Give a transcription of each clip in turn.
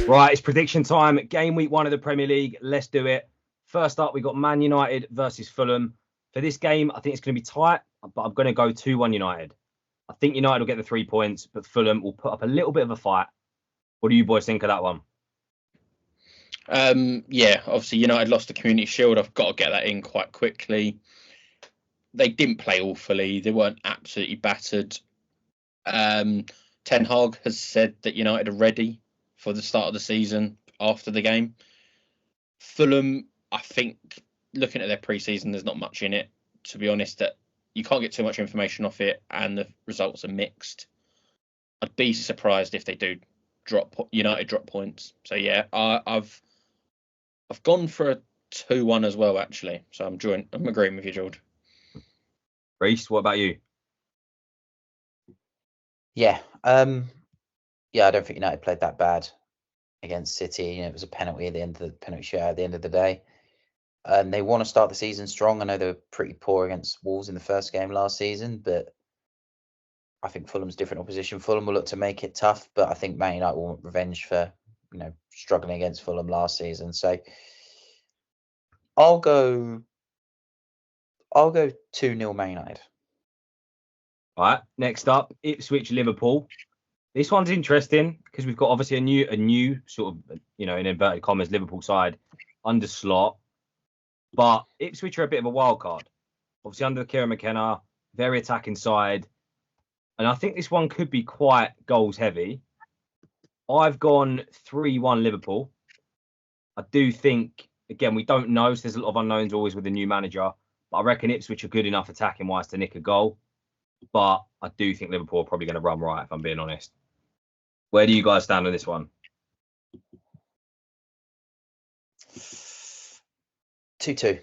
Right, it's prediction time. Game week 1 of the Premier League. Let's do it. First up, we got Man United versus Fulham. For this game, I think it's going to be tight, but I'm going to go 2-1 United. I think United will get the 3 points, but Fulham will put up a little bit of a fight. What do you boys think of that one? Yeah, obviously United lost the Community Shield. I've got to get that in quite quickly. They didn't play awfully. They weren't absolutely battered. Ten Hag has said that United are ready for the start of the season after the game. Fulham, I think, looking at their pre-season, there's not much in it. To be honest, that you can't get too much information off it, and the results are mixed. I'd be surprised if they do United drop points. So yeah, I've gone for a 2-1 as well, actually. So I'm agreeing with you, George. Reece, what about you? Yeah, I don't think United played that bad against City. It was a penalty at the end of the penalty share at the end of the day. And they want to start the season strong. I know they were pretty poor against Wolves in the first game last season, but I think Fulham's different opposition. Fulham will look to make it tough, but I think Man United will want revenge for struggling against Fulham last season. So I'll go 2-0 Man United. All right, next up, Ipswich Liverpool. This one's interesting because we've got obviously a new sort of, in inverted commas, Liverpool side under Slot. But Ipswich are a bit of a wild card. Obviously under Kieran McKenna, very attacking side. And I think this one could be quite goals heavy. I've gone 3-1 Liverpool. I do think, again, we don't know. So there's a lot of unknowns always with the new manager. But I reckon Ipswich are good enough attacking wise to nick a goal. But I do think Liverpool are probably going to run right, if I'm being honest. Where do you guys stand on this one? 2-2.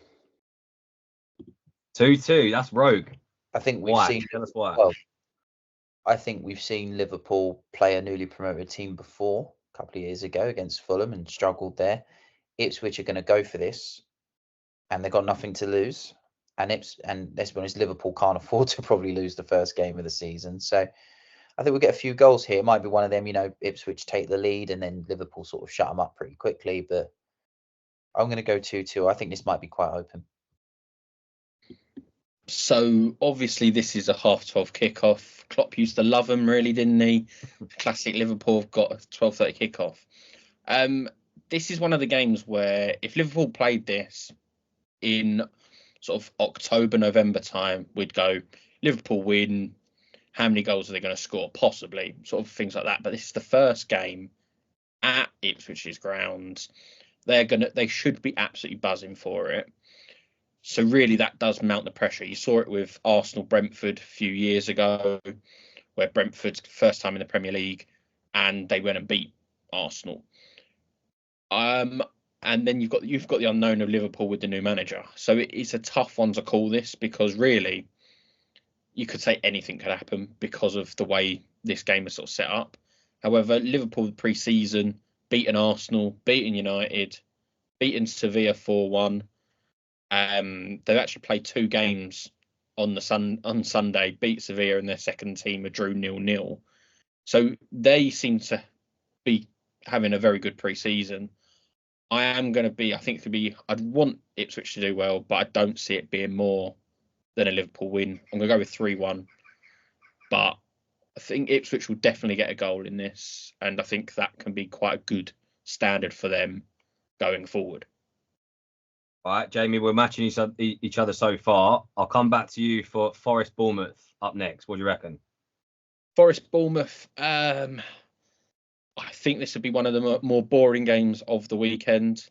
2-2. That's rogue. I think we've seen. Tell us why. Well, I think we've seen Liverpool play a newly promoted team before a couple of years ago against Fulham and struggled there. Ipswich are going to go for this, and they've got nothing to lose. And let's be honest, Liverpool can't afford to probably lose the first game of the season. So I think we'll get a few goals here. It might be one of them, Ipswich take the lead and then Liverpool sort of shut them up pretty quickly. But I'm going to go 2-2. I think this might be quite open. So obviously this is a 12:30 kickoff. Klopp used to love them, really, didn't he? Classic Liverpool have got a 12:30 kickoff. This is one of the games where if Liverpool played this in sort of October, November time, we'd go Liverpool win. How many goals are they going to score? Possibly, sort of things like that. But this is the first game at Ipswich's grounds. They should be absolutely buzzing for it. So really, that does mount the pressure. You saw it with Arsenal-Brentford a few years ago, where Brentford's first time in the Premier League, and they went and beat Arsenal. And then you've got the unknown of Liverpool with the new manager. So it's a tough one to call this because really, you could say anything could happen because of the way this game is sort of set up. However, Liverpool pre-season beaten Arsenal, beaten United, beaten Sevilla 4-1. They've actually played 2 games on Sunday, beat Sevilla and their second team drew 0-0. So they seem to be having a very good pre-season. I'd want Ipswich to do well, but I don't see it being more than a Liverpool win. I'm going to go with 3-1. But I think Ipswich will definitely get a goal in this, and I think that can be quite a good standard for them going forward. All right, Jamie, we're matching each other so far. I'll come back to you for Forest Bournemouth up next. What do you reckon? Forest Bournemouth. I think this would be one of the more boring games of the weekend.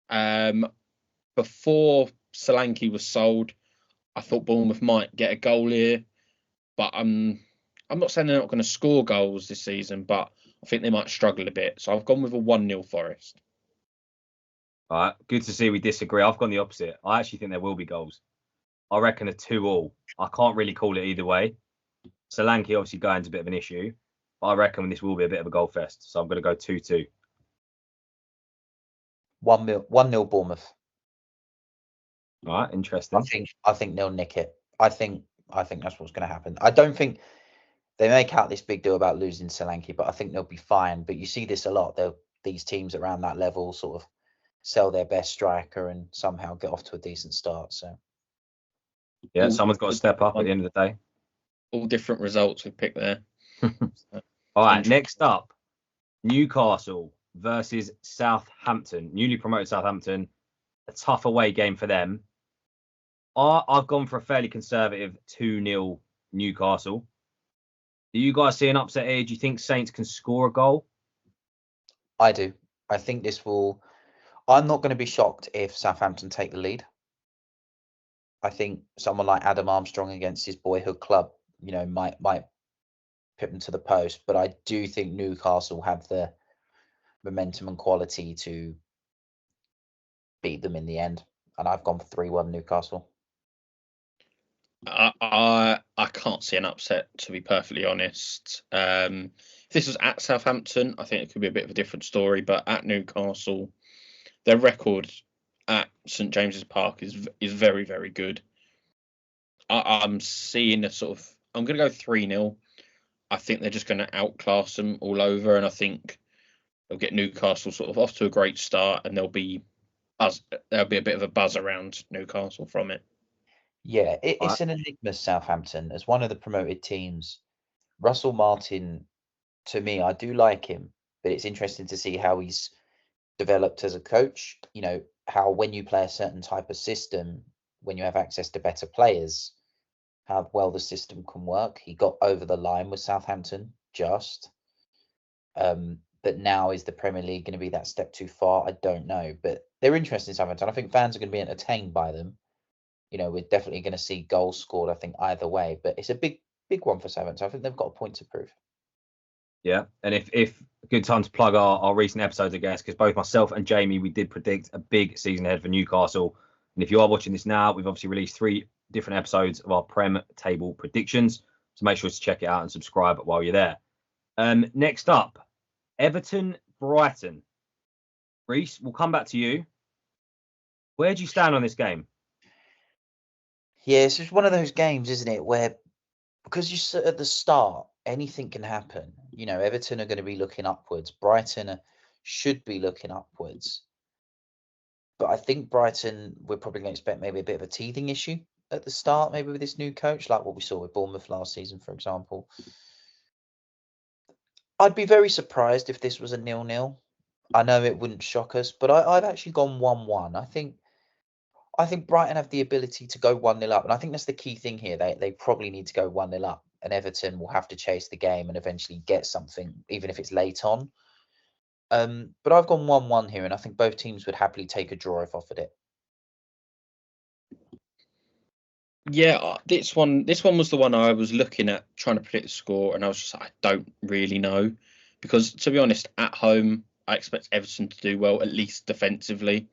Before Solanke was sold, I thought Bournemouth might get a goal here, but I'm not saying they're not going to score goals this season, but I think they might struggle a bit. So I've gone with a 1-0 Forest. All right, good to see we disagree. I've gone the opposite. I actually think there will be goals. I reckon a 2-2. I can't really call it either way. Solanke obviously going to a bit of an issue, but I reckon this will be a bit of a goal fest. So I'm going to go 2-2. 1-0 Bournemouth. All right, interesting. I think they'll nick it. I think that's what's going to happen. I don't think they make out this big deal about losing Solanke, but I think they'll be fine. But you see this a lot. these teams around that level sort of sell their best striker and somehow get off to a decent start. So Yeah, someone's got to step up at the end of the day. All different results we picked there. All right, next up, Newcastle versus Southampton. Newly promoted Southampton, a tough away game for them. I've gone for a fairly conservative 2-0 Newcastle. Do you guys see an upset here? Do you think Saints can score a goal? I do. I think this will. I'm not going to be shocked if Southampton take the lead. I think someone like Adam Armstrong against his boyhood club, might put them to the post. But I do think Newcastle have the momentum and quality to beat them in the end. And I've gone for 3-1 Newcastle. I can't see an upset, to be perfectly honest. If this was at Southampton, I think it could be a bit of a different story. But at Newcastle, their record at St James's Park is very, very good. I'm seeing I'm going to go 3-0. I think they're just going to outclass them all over, and I think they'll get Newcastle sort of off to a great start, and there'll be a bit of a buzz around Newcastle from it. Yeah, it's an enigma, Southampton. As one of the promoted teams, Russell Martin, to me, I do like him, but it's interesting to see how he's developed as a coach. How when you play a certain type of system, when you have access to better players, how well the system can work. He got over the line with Southampton just. But now is the Premier League going to be that step too far? I don't know. But they're interested in Southampton. I think fans are going to be entertained by them. We're definitely going to see goals scored, I think, either way. But it's a big one for Southampton. I think they've got a point to prove. Yeah, and if a good time to plug our recent episodes, I guess, because both myself and Jamie, we did predict a big season ahead for Newcastle. And if you are watching this now, we've obviously released 3 different episodes of our Prem table predictions. So make sure to check it out and subscribe while you're there. Next up, Everton, Brighton. Reece, we'll come back to you. Where do you stand on this game? Yeah, it's just one of those games, isn't it, where because you sit at the start, anything can happen. Everton are going to be looking upwards. Brighton should be looking upwards. But I think Brighton, we're probably going to expect maybe a bit of a teething issue at the start, maybe with this new coach, like what we saw with Bournemouth last season, for example. I'd be very surprised if this was a 0-0. I know it wouldn't shock us, but I've actually gone 1-1. I think Brighton have the ability to go 1-0 up, and I think that's the key thing here. They probably need to go 1-0 up, and Everton will have to chase the game and eventually get something, even if it's late on. But I've gone 1-1 here, and I think both teams would happily take a draw if offered it. Yeah, this one was the one I was looking at trying to predict the score, and I was just like, I don't really know, because to be honest, at home I expect Everton to do well, at least defensively.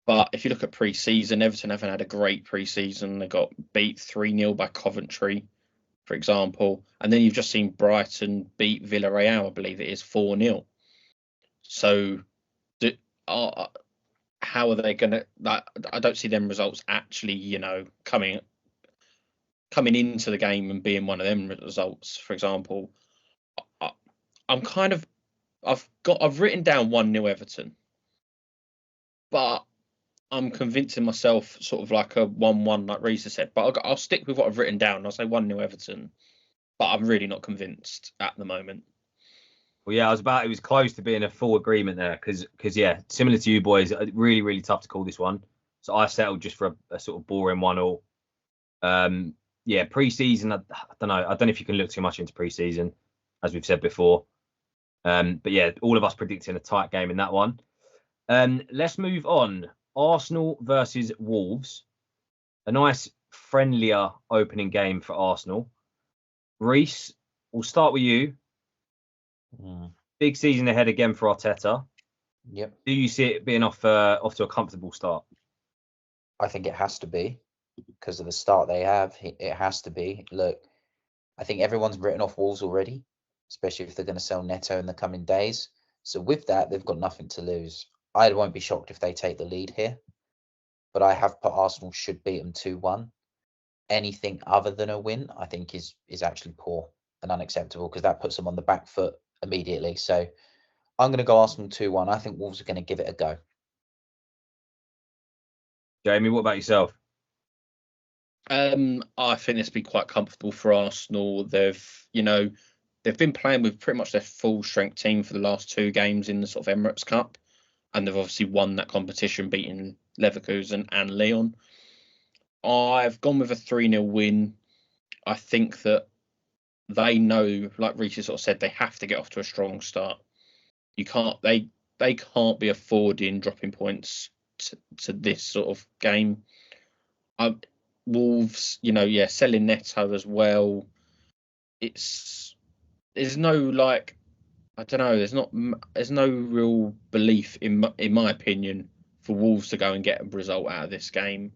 But if you look at pre-season, Everton haven't had a great pre-season. They got beat 3-0 by Coventry, for example, and then you've just seen Brighton beat Villarreal, I believe it is 4-0. So, how are they going to? I don't see them results actually, coming into the game and being one of them results. For example, I've written down 1-0 Everton, but I'm convincing myself sort of like a 1-1, like Reece said. But I'll stick with what I've written down. I'll say 1-0 Everton, but I'm really not convinced at the moment. Well, yeah, it was close to being a full agreement there because yeah, similar to you boys, really, really tough to call this one. So I settled just for a sort of boring 1-1. Yeah, pre-season, I don't know. I don't know if you can look too much into pre-season, as we've said before. But yeah, all of us predicting a tight game in that one. Let's move on. Arsenal versus Wolves. A nice, friendlier opening game for Arsenal. Reece, we'll start with you. Big season ahead again for Arteta. Yep. Do you see it being off to a comfortable start? I think it has to be because of the start they have. It has to be. Look, I think everyone's written off Wolves already, especially if they're going to sell Neto in the coming days. So with that, they've got nothing to lose. I won't be shocked if they take the lead here, but I have put Arsenal should beat them 2-1. Anything other than a win, I think is actually poor and unacceptable because that puts them on the back foot immediately. So I'm going to go Arsenal 2-1. I think Wolves are going to give it a go. Jamie, what about yourself? I think this will be quite comfortable for Arsenal. They've been playing with pretty much their full strength team for the last 2 games in the sort of Emirates Cup, and they've obviously won that competition, beating Leverkusen and Lyon. I've gone with a 3-0 win. I think that they know, like Reece sort of said, they have to get off to a strong start. They can't be affording dropping points to this sort of game. Wolves, selling Neto as well. There's no I don't know. There's no real belief in my opinion for Wolves to go and get a result out of this game.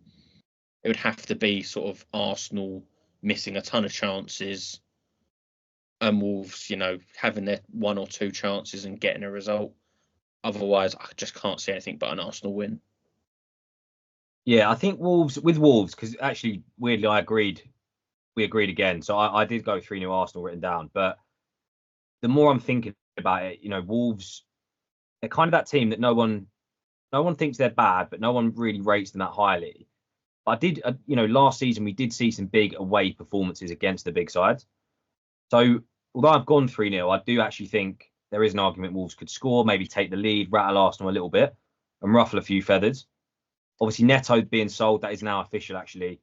It would have to be sort of Arsenal missing a ton of chances, and Wolves, having their 1 or 2 chances and getting a result. Otherwise, I just can't see anything but an Arsenal win. Yeah, I think Wolves, because actually, weirdly, we agreed again. So I did go 3-0 Arsenal written down. But the more I'm thinking about it, Wolves, they're kind of that team that no one thinks they're bad, but no one really rates them that highly. I did, last season we did see some big away performances against the big sides. So although I've gone 3-0, I do actually think there is an argument Wolves could score, maybe take the lead, rattle Arsenal a little bit, and ruffle a few feathers. Obviously, Neto being sold, that is now official, actually.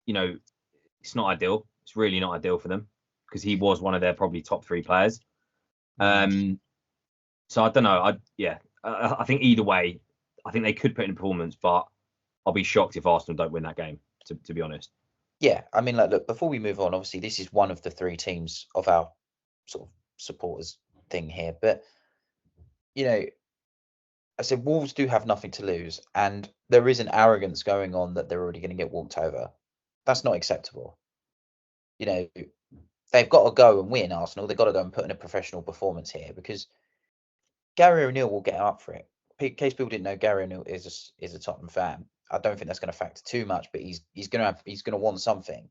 It's not ideal. It's really not ideal for them because he was one of their probably top 3 players. So I don't know. I think either way, I think they could put in a performance, but I'll be shocked if Arsenal don't win that game, to be honest. Yeah, I mean, look, before we move on, obviously this is one of the 3 teams of our sort of supporters thing here, but I said Wolves do have nothing to lose, and there is an arrogance going on that they're already going to get walked over. That's not acceptable. They've got to go and win, Arsenal. They've got to go and put in a professional performance here because Gary O'Neill will get up for it. In case people didn't know, Gary O'Neill is a Tottenham fan. I don't think that's going to factor too much, but he's going to want something.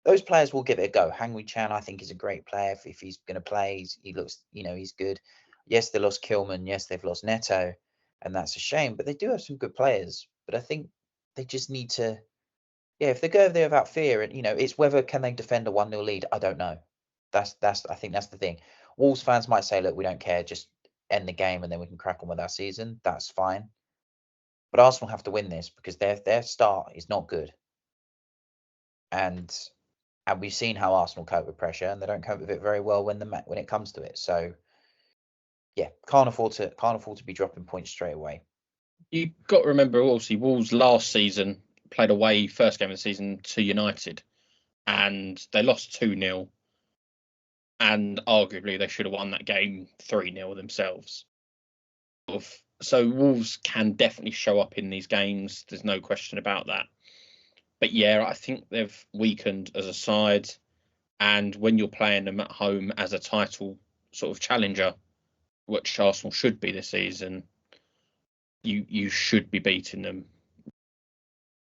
Those players will give it a go. Hang-Wei Chan, I think, is a great player. If he's going to play, he looks, he's good. Yes, they lost Kilman. Yes, they've lost Neto, and that's a shame. But they do have some good players. But I think they just need to, if they go over there without fear, and it's whether can they defend a 1-0 lead. I don't know. I think that's the thing. Wolves fans might say, look, we don't care, just end the game and then we can crack on with our season. That's fine. But Arsenal have to win this because their start is not good. And we've seen how Arsenal cope with pressure, and they don't cope with it very well when it comes to it. So, yeah, can't afford to be dropping points straight away. You've got to remember, obviously, Wolves last season played away first game of the season to United, and they lost 2-0. And arguably, they should have won that game 3-0 themselves. So Wolves can definitely show up in these games. There's no question about that. But yeah, I think they've weakened as a side. And when you're playing them at home as a title sort of challenger, which Arsenal should be this season, you should be beating them.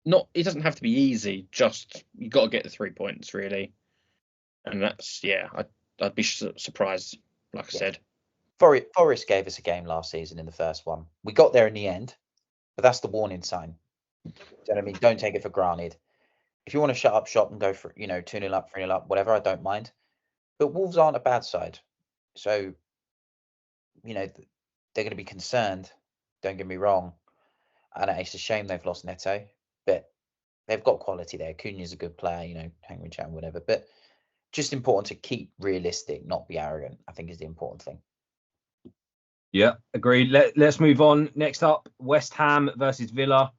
It doesn't have to be easy. Just you got to get the 3 points really, and that's I'd be surprised. Like I said, Forest gave us a game last season in the first one. We got there in the end, but that's the warning sign. Do you know what I mean? Don't take it for granted. If you want to shut up shop and go for 2-0 up, 3-0 up, whatever, I don't mind. But Wolves aren't a bad side, so they're going to be concerned. Don't get me wrong. And it's a shame they've lost Neto, but they've got quality there. Cunha's a good player, Hang Chan, whatever. But just important to keep realistic, not be arrogant, I think is the important thing. Yeah, agreed. Let's move on. Next up, West Ham versus Villa.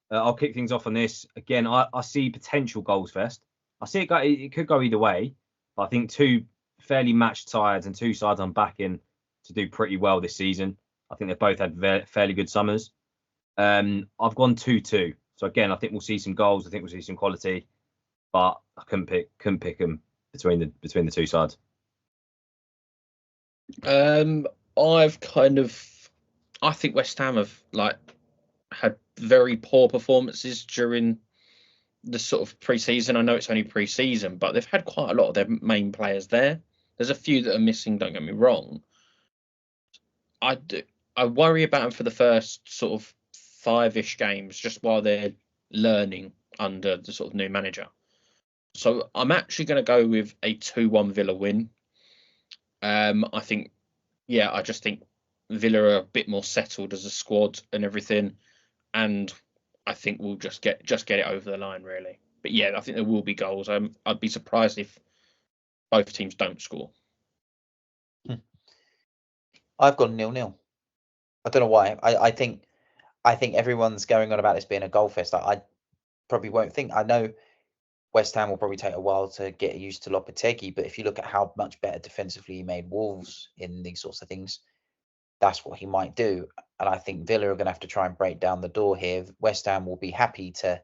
I'll kick things off on this. Again, I see potential goals fest. I see it could go either way. I think 2 fairly matched sides and 2 sides I'm backing to do pretty well this season. I think they've both had fairly good summers. I've gone 2-2. So again, I think we'll see some goals. I think we'll see some quality, but I couldn't pick them between the 2 sides. I think West Ham have had very poor performances during the sort of pre-season. I know it's only pre-season, but they've had quite a lot of their main players there. There's a few that are missing, don't get me wrong. I worry about them for the first sort of 5-ish games, just while they're learning under the sort of new manager. So I'm actually going to go with a 2-1 Villa win. I just think Villa are a bit more settled as a squad and everything, and I think we'll just get it over the line, really. But yeah, I think there will be goals. I'd be surprised if both teams don't score. I've gone 0-0. I don't know why. I think everyone's going on about this being a goal fest. I probably won't think. I know West Ham will probably take a while to get used to Lopetegui, but if you look at how much better defensively he made Wolves in these sorts of things, that's what he might do. And I think Villa are going to have to try and break down the door here. West Ham will be happy to,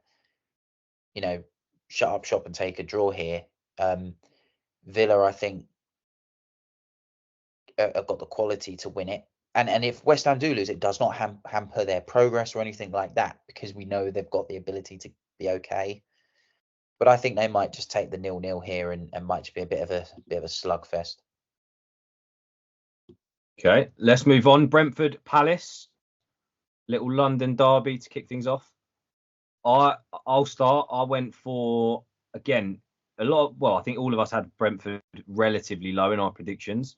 shut up shop and take a draw here. Villa, I think, have got the quality to win it. And if West Ham do lose, it does not hamper their progress or anything like that, because we know they've got the ability to be okay. But I think they might just take the 0-0 here and might just be a bit of a slugfest. Okay, let's move on. Brentford Palace, little London derby to kick things off. I'll start. I went for, again, I think all of us had Brentford relatively low in our predictions.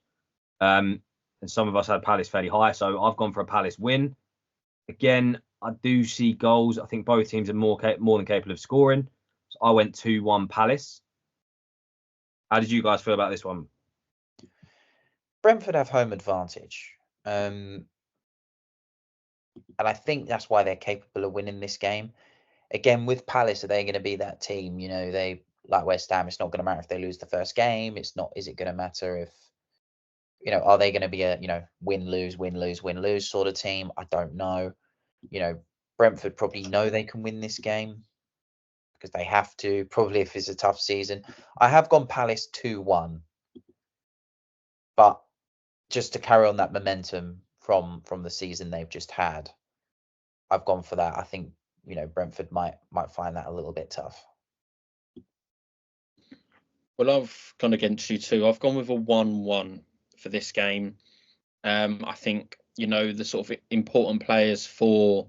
And some of us had Palace fairly high. So I've gone for a Palace win. Again, I do see goals. I think both teams are more than capable of scoring. So I went 2-1 Palace. How did you guys feel about this one? Brentford have home advantage. And I think that's why they're capable of winning this game. Again, with Palace, are they going to be that team? They, like West Ham, it's not going to matter if they lose the first game. Is it going to matter if, are they going to be a, win, lose, win, lose, win, lose sort of team? I don't know. Brentford probably know they can win this game because they have to, probably if it's a tough season. I have gone Palace 2-1. But just to carry on that momentum from the season they've just had, I've gone for that. I think, Brentford might find that a little bit tough. Well, I've gone against you too. I've gone with a 1-1 for this game. I think, the sort of important players for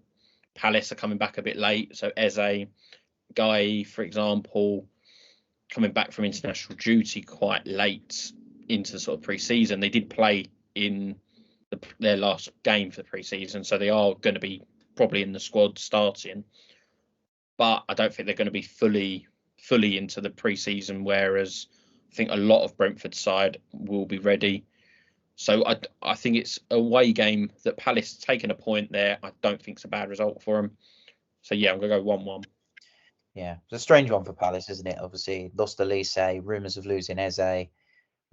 Palace are coming back a bit late. So Eze, Guy, for example, coming back from international duty quite late into the sort of pre-season. They did play in their last game for the pre-season, so they are going to be probably in the squad starting. But I don't think they're going to be fully into the pre-season, whereas I think a lot of Brentford's side will be ready. So I think it's a away game that Palace taking a point there. I don't think it's a bad result for them. So yeah, I'm going to go 1-1. Yeah, it's a strange one for Palace, isn't it? Obviously, lost Elise, rumours of losing Eze,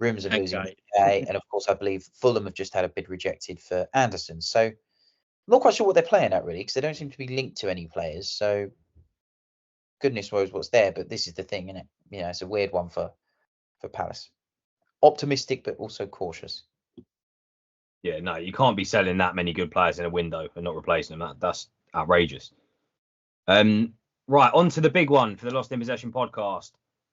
rumours of losing Guy, and of course, I believe Fulham have just had a bid rejected for Anderson. So I'm not quite sure what they're playing at, really, because they don't seem to be linked to any players. So goodness knows what's there, but this is the thing, isn't it? It's a weird one for Palace. Optimistic, but also cautious. Yeah, no, you can't be selling that many good players in a window and not replacing them. That's outrageous. Right, on to the big one for the Lost in Possession podcast.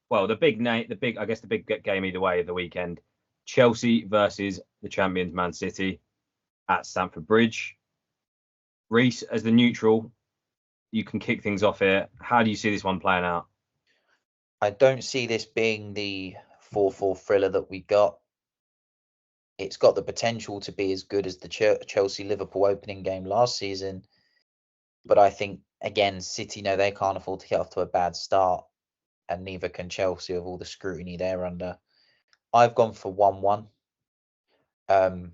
Well, the big game either way of the weekend. Chelsea versus the champions Man City at Stamford Bridge. Reece, as the neutral, you can kick things off here. How do you see this one playing out? I don't see this being the 4-4 thriller that we got. It's got the potential to be as good as the Chelsea-Liverpool opening game last season. But I think, again, City know they can't afford to get off to a bad start, and neither can Chelsea with all the scrutiny they're under. I've gone for 1-1.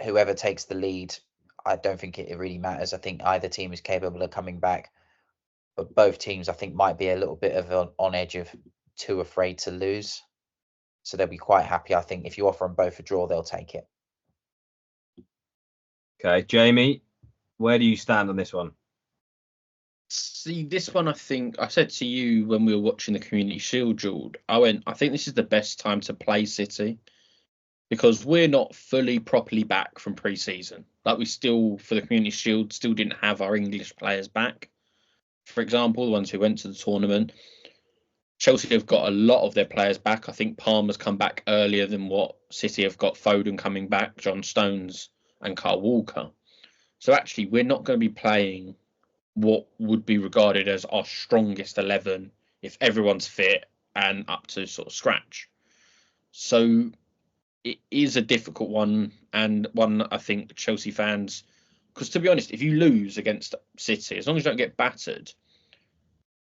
Whoever takes the lead, I don't think it really matters. I think either team is capable of coming back. But both teams, I think, might be a little bit of on edge of too afraid to lose. So they'll be quite happy. I think if you offer them both a draw, they'll take it. Okay, Jamie, where do you stand on this one? See, this one, I think I said to you when we were watching the Community Shield, Jord, I think this is the best time to play City because we're not fully properly back from pre-season. Like we still, for the Community Shield, still didn't have our English players back. For example, the ones who went to the tournament. Chelsea have got a lot of their players back. I think Palmer's come back earlier than what City have got. Foden coming back, John Stones and Kyle Walker. So actually, we're not going to be playing what would be regarded as our strongest 11 if everyone's fit and up to sort of scratch. So it is a difficult one, and one I think Chelsea fans, because to be honest, if you lose against City, as long as you don't get battered,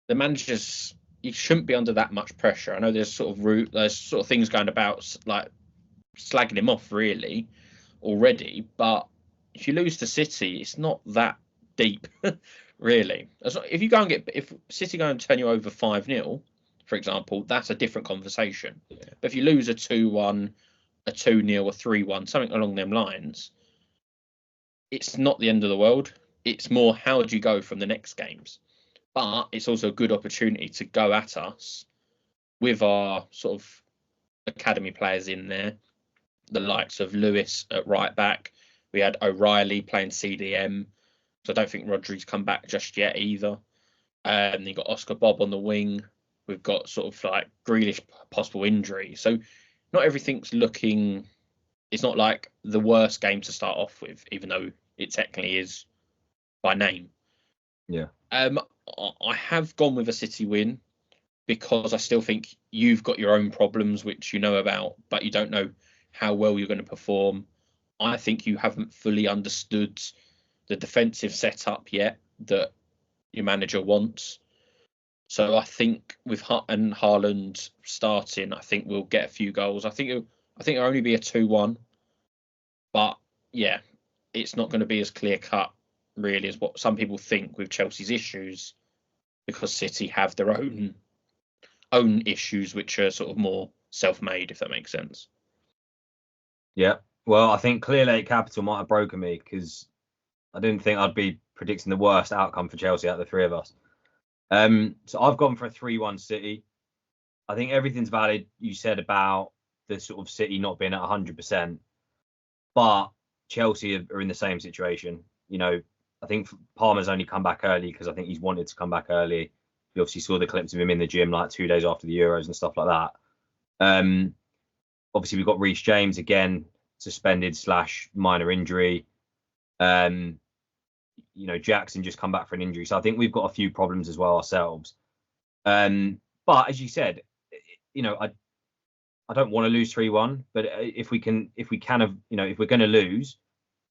the managers, you shouldn't be under that much pressure. I know there's sort of things going about like slagging him off really already, but if you lose to City, it's not that deep, really. If you go and if City go and turn you over 5-0, for example, that's a different conversation. Yeah. But if you lose a 2-1, a 2-0, a 3-1, something along them lines, it's not the end of the world. It's more how do you go from the next games. But it's also a good opportunity to go at us with our sort of academy players in there, the likes of Lewis at right back. We had O'Reilly playing CDM, so I don't think Rodri's come back just yet either. You've got Oscar Bob on the wing. We've got sort of like Grealish possible injury. So not everything's looking. It's not like the worst game to start off with, even though it technically is by name. Yeah. I have gone with a City win because I still think you've got your own problems, which you know about, but you don't know how well you're going to perform. I think you haven't fully understood the defensive setup yet that your manager wants. So I think with Haaland starting, I think we'll get a few goals. I think it'll only be a 2-1, but yeah, it's not going to be as clear cut really as what some people think with Chelsea's issues, because City have their own issues which are sort of more self-made, if that makes sense. Yeah. Well, I think Clear Lake Capital might have broken me because I didn't think I'd be predicting the worst outcome for Chelsea out of the three of us. So I've gone for a 3-1 City. I think everything's valid you said about the sort of City not being at 100%, but Chelsea are in the same situation. You know, I think Palmer's only come back early because I think he's wanted to come back early. You obviously saw the clips of him in the gym like 2 days after the Euros and stuff like that. Obviously, we've got Reece James again, suspended / minor injury. Jackson just come back for an injury. So I think we've got a few problems as well ourselves. But as you said, I don't want to lose 3-1, but if we're going to lose,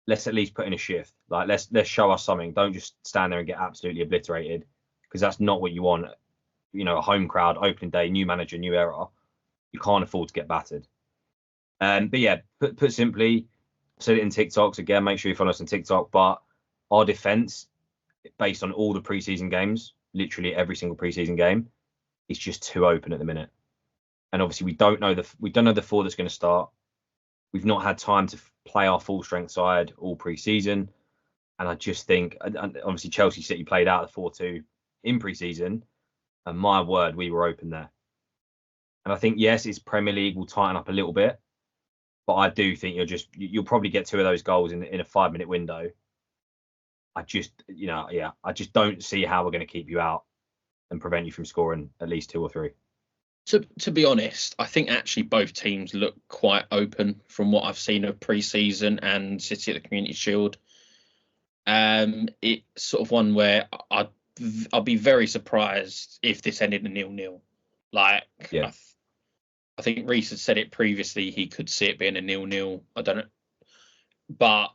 let's at least put in a shift. Like let's show us something. Don't just stand there and get absolutely obliterated, because that's not what you want. A home crowd, opening day, new manager, new era. You can't afford to get battered. But yeah, put simply, I said it in TikToks again. Make sure you follow us on TikTok. But our defense, based on all the preseason games, literally every single preseason game, is just too open at the minute. And obviously, we don't know the four that's going to start. We've not had time to play our full strength side all preseason, and I just think, obviously, Chelsea City played out the 4-2 in preseason, and my word, we were open there. And I think yes, it's Premier League will tighten up a little bit, but I do think you'll probably get 2 of those goals in a 5-minute window. I just don't see how we're going to keep you out and prevent you from scoring at least 2 or 3. To be honest, I think actually both teams look quite open from what I've seen of pre-season and City at the Community Shield. It's sort of one where I'd be very surprised if this ended in 0-0. Like, yeah. I think Reece had said it previously, he could see it being a 0-0. I don't know. But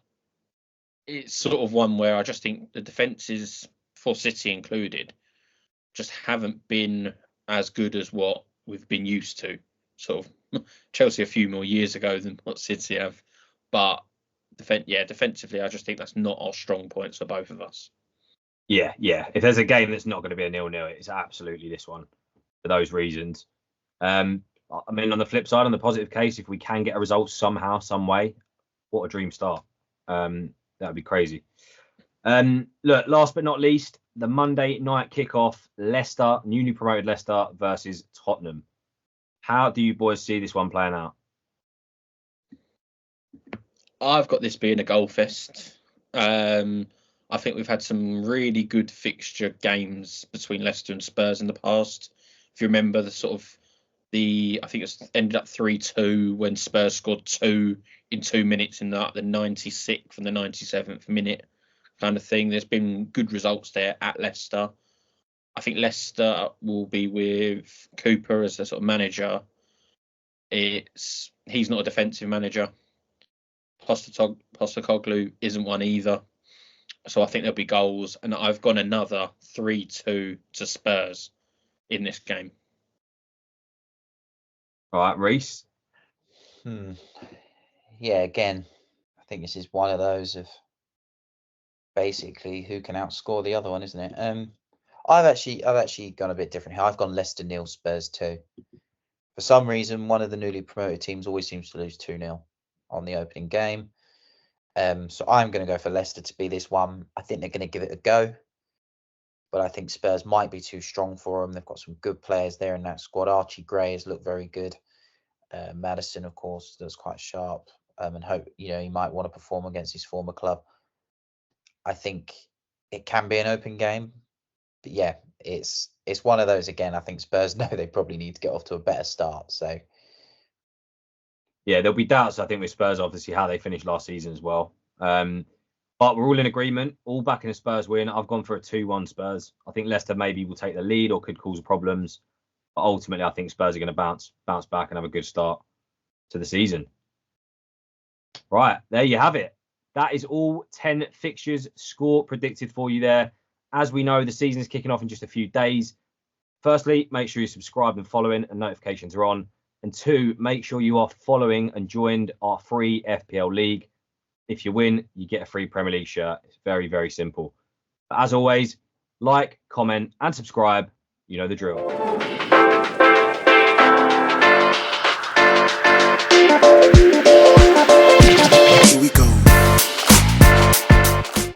it's sort of one where I just think the defences, for City included, just haven't been as good as what we've been used to. Sort of Chelsea a few more years ago than what City have. But defensively, I just think that's not our strong points for both of us. Yeah. If there's a game that's not going to be a 0-0, it's absolutely this one for those reasons. On the flip side, on the positive case, if we can get a result somehow, some way, what a dream start. That would be crazy. Look, last but not least, the Monday night kickoff, Leicester, newly promoted Leicester versus Tottenham. How do you boys see this one playing out? I've got this being a goal fest. I think we've had some really good fixture games between Leicester and Spurs in the past. If you remember I think it's ended up 3-2 when Spurs scored 2 in 2 minutes in the 96th and the 97th minute kind of thing. There's been good results there at Leicester. I think Leicester will be with Cooper as a sort of manager. He's not a defensive manager. Postecoglou isn't one either. So I think there'll be goals, and I've gone another 3-2 to Spurs in this game. All right, Reece. Yeah, again, I think this is one of those of basically who can outscore the other one, isn't it? I've actually gone a bit different here. I've gone Leicester 0, Spurs 2. For some reason, one of the newly promoted teams always seems to lose 2-0 on the opening game. So I'm going to go for Leicester to be this one. I think they're going to give it a go, but I think Spurs might be too strong for them. They've got some good players there in that squad. Archie Gray has looked very good. Maddison, of course, that's quite sharp. And hope he might want to perform against his former club. I think it can be an open game, but yeah, it's one of those again. I think Spurs know they probably need to get off to a better start. So yeah, there'll be doubts, I think, with Spurs, obviously, how they finished last season as well. But we're all in agreement, all backing a Spurs win. I've gone for a 2-1 Spurs. I think Leicester maybe will take the lead or could cause problems. But ultimately, I think Spurs are going to bounce back and have a good start to the season. Right, there you have it. That is all 10 fixtures score predicted for you there. As we know, the season is kicking off in just a few days. Firstly, make sure you subscribe and following and notifications are on. And 2, make sure you are following and joined our free FPL league. If you win, you get a free Premier League shirt. It's very, very simple. But as always, like, comment and subscribe. You know the drill.